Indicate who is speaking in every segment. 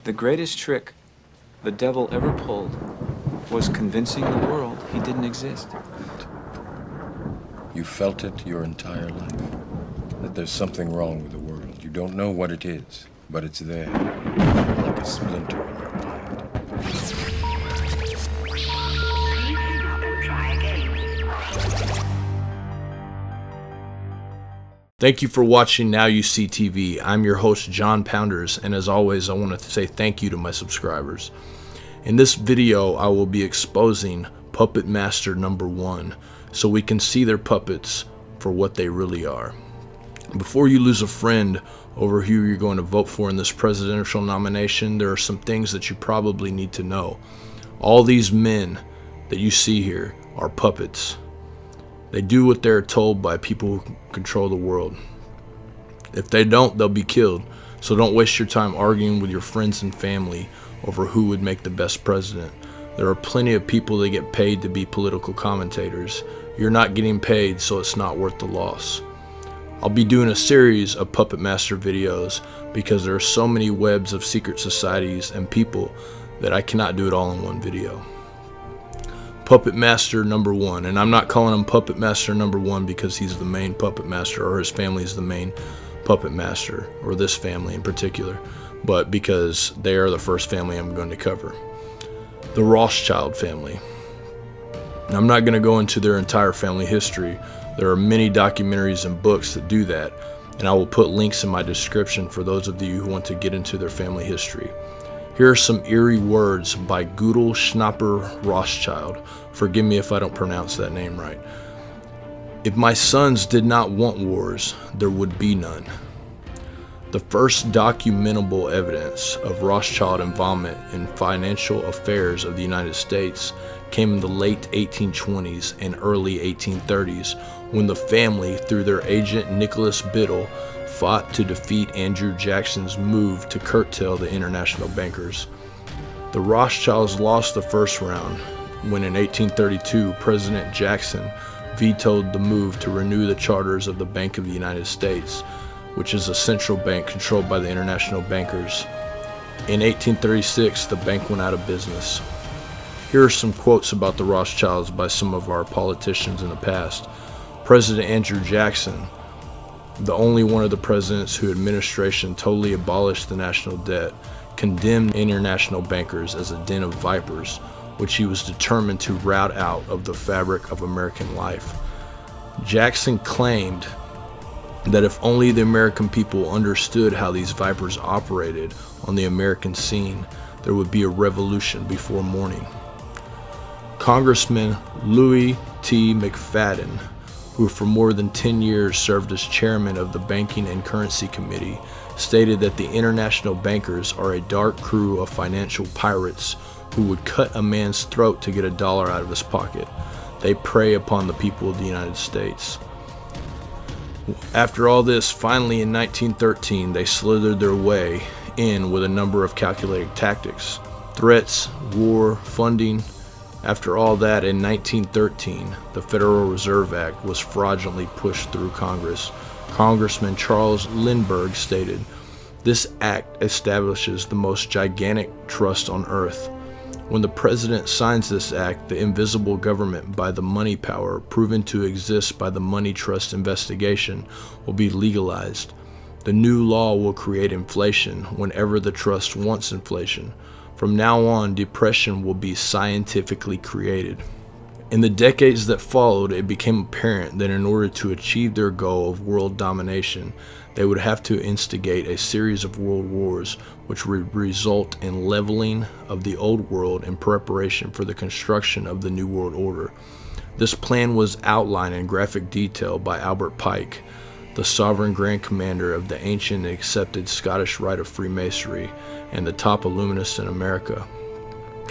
Speaker 1: The greatest trick the devil ever pulled was convincing the world he didn't exist.
Speaker 2: You felt it your entire life, that there's something wrong with the world. You don't know what it is, but it's there, like a splinter in your mind.
Speaker 3: Thank you for watching Now You See TV. I'm your host, John Pounders, and as always, I want to say thank you to my subscribers. In this video, I will be exposing Puppet Master number 1, so we can see their puppets for what they really are. Before you lose a friend over who you're going to vote for in this presidential nomination, there are some things that you probably need to know. All these men that you see here are puppets. They do what they're told by people who control the world. If they don't, they'll be killed. So don't waste your time arguing with your friends and family over who would make the best president. There are plenty of people that get paid to be political commentators. You're not getting paid, so it's not worth the loss. I'll be doing a series of Puppet Master videos because there are so many webs of secret societies and people that I cannot do it all in one video. Puppet Master number 1, and I'm not calling him Puppet Master number 1 because he's the main puppet master or his family is the main puppet master, or this family in particular, but because they are the first family I'm going to cover. The Rothschild family. Now, I'm not going to go into their entire family history. There are many documentaries and books that do that, and I will put links in my description for those of you who want to get into their family history. Here are some eerie words by Gudel Schnapper Rothschild. Forgive me if I don't pronounce that name right. If my sons did not want wars, there would be none. The first documentable evidence of Rothschild involvement in financial affairs of the United States came in the late 1820s and early 1830s when the family, through their agent Nicholas Biddle, fought to defeat Andrew Jackson's move to curtail the international bankers. The Rothschilds lost the first round when in 1832 President Jackson vetoed the move to renew the charters of the Bank of the United States, which is a central bank controlled by the international bankers. In 1836, the bank went out of business. Here are some quotes about the Rothschilds by some of our politicians in the past. President Andrew Jackson, the only one of the presidents whose administration totally abolished the national debt, condemned international bankers as a den of vipers, which he was determined to rout out of the fabric of American life. Jackson claimed that if only the American people understood how these vipers operated on the American scene, there would be a revolution before morning. Congressman Louis T. McFadden, who for more than 10 years served as chairman of the Banking and Currency Committee, stated that the international bankers are a dark crew of financial pirates who would cut a man's throat to get $1 out of his pocket. They prey upon the people of the United States. After all this, finally in 1913, they slithered their way in with a number of calculated tactics, threats, war, funding. After all that, in 1913, the Federal Reserve Act was fraudulently pushed through Congress. Congressman Charles Lindbergh stated, "This act establishes the most gigantic trust on earth. When the president signs this act, the invisible government by the money power proven to exist by the money trust investigation will be legalized. The new law will create inflation whenever the trust wants inflation. From now on, depression will be scientifically created." In the decades that followed, it became apparent that in order to achieve their goal of world domination, they would have to instigate a series of world wars, which would result in leveling of the old world in preparation for the construction of the New World Order. This plan was outlined in graphic detail by Albert Pike, the sovereign grand commander of the ancient and accepted Scottish rite of Freemasonry and the top illuminist in America.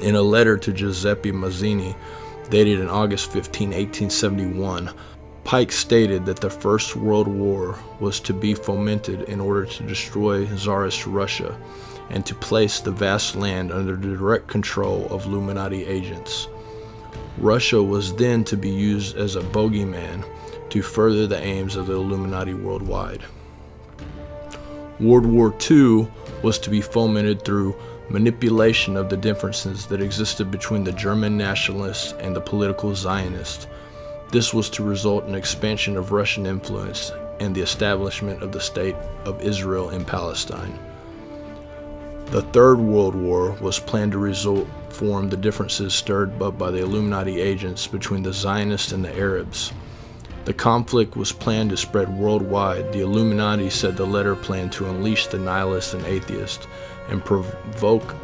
Speaker 3: In a letter to Giuseppe Mazzini, dated in August 15, 1871, Pike stated that the First World War was to be fomented in order to destroy Tsarist Russia and to place the vast land under the direct control of Illuminati agents. Russia was then to be used as a bogeyman to further the aims of the Illuminati worldwide. World War II was to be fomented through manipulation of the differences that existed between the German nationalists and the political Zionists. This was to result in expansion of Russian influence and the establishment of the State of Israel in Palestine. The Third World War was planned to form the differences stirred up by the Illuminati agents between the Zionists and the Arabs. The conflict was planned to spread worldwide. The Illuminati said the letter planned to unleash the nihilists and atheists and provoke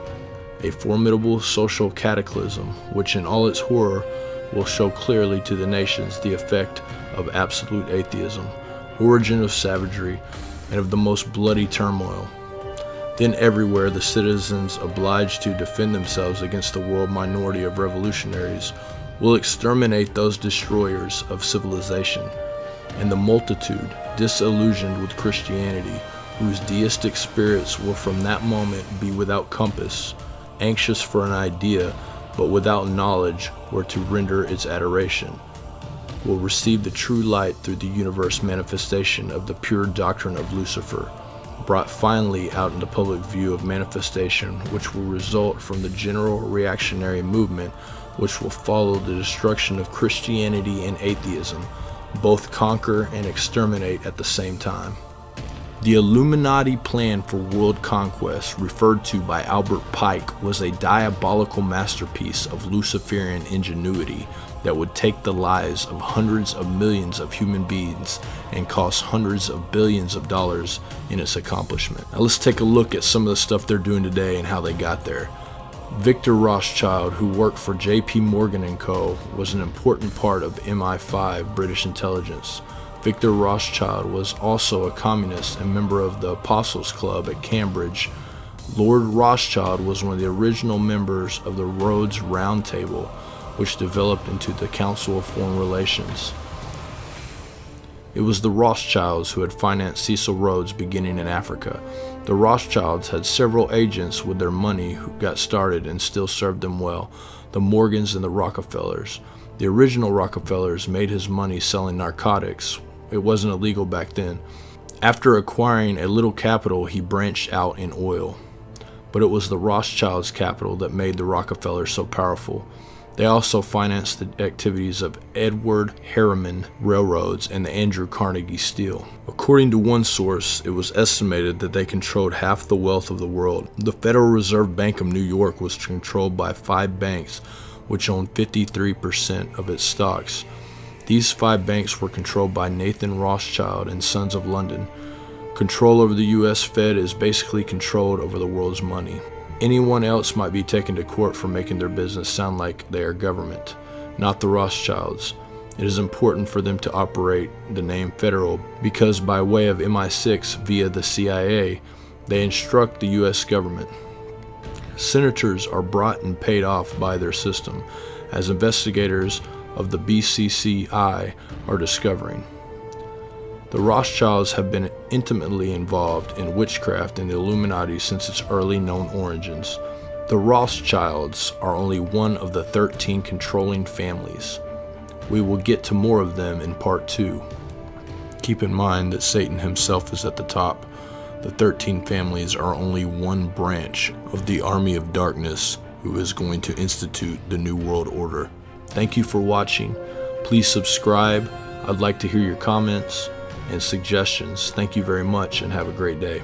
Speaker 3: a formidable social cataclysm, which in all its horror will show clearly to the nations the effect of absolute atheism, origin of savagery, and of the most bloody turmoil. Then everywhere the citizens obliged to defend themselves against the world minority of revolutionaries will exterminate those destroyers of civilization, and the multitude, disillusioned with Christianity, whose deistic spirits will from that moment be without compass, anxious for an idea, but without knowledge where to render its adoration, will receive the true light through the universe manifestation of the pure doctrine of Lucifer, brought finally out in the public view of manifestation, which will result from the general reactionary movement which will follow the destruction of Christianity and atheism, both conquer and exterminate at the same time. The Illuminati plan for world conquest, referred to by Albert Pike, was a diabolical masterpiece of Luciferian ingenuity that would take the lives of hundreds of millions of human beings and cost hundreds of billions of dollars in its accomplishment. Now let's take a look at some of the stuff they're doing today and how they got there. Victor Rothschild, who worked for J.P. Morgan & Co., was an important part of MI5 British intelligence. Victor Rothschild was also a communist and member of the Apostles Club at Cambridge. Lord Rothschild was one of the original members of the Rhodes Round Table, which developed into the Council of Foreign Relations. It was the Rothschilds who had financed Cecil Rhodes beginning in Africa. The Rothschilds had several agents with their money who got started and still served them well, the Morgans and the Rockefellers. The original Rockefellers made his money selling narcotics. It wasn't illegal back then. After acquiring a little capital, he branched out in oil. But it was the Rothschilds' capital that made the Rockefellers so powerful. They also financed the activities of Edward Harriman Railroads and the Andrew Carnegie Steel. According to one source, it was estimated that they controlled half the wealth of the world. The Federal Reserve Bank of New York was controlled by 5 banks, which owned 53% of its stocks. These 5 banks were controlled by Nathan Rothschild and Sons of London. Control over the U.S. Fed is basically controlled over the world's money. Anyone else might be taken to court for making their business sound like they are government, not the Rothschilds. It is important for them to operate the name Federal because by way of MI6 via the CIA, they instruct the U.S. government. Senators are brought and paid off by their system, as investigators of the BCCI are discovering. The Rothschilds have been intimately involved in witchcraft and the Illuminati since its early known origins. The Rothschilds are only one of the 13 controlling families. We will get to more of them in part 2. Keep in mind that Satan himself is at the top. The 13 families are only one branch of the army of darkness who is going to institute the New World Order. Thank you for watching. Please subscribe. I'd like to hear your comments and suggestions. Thank you very much and have a great day.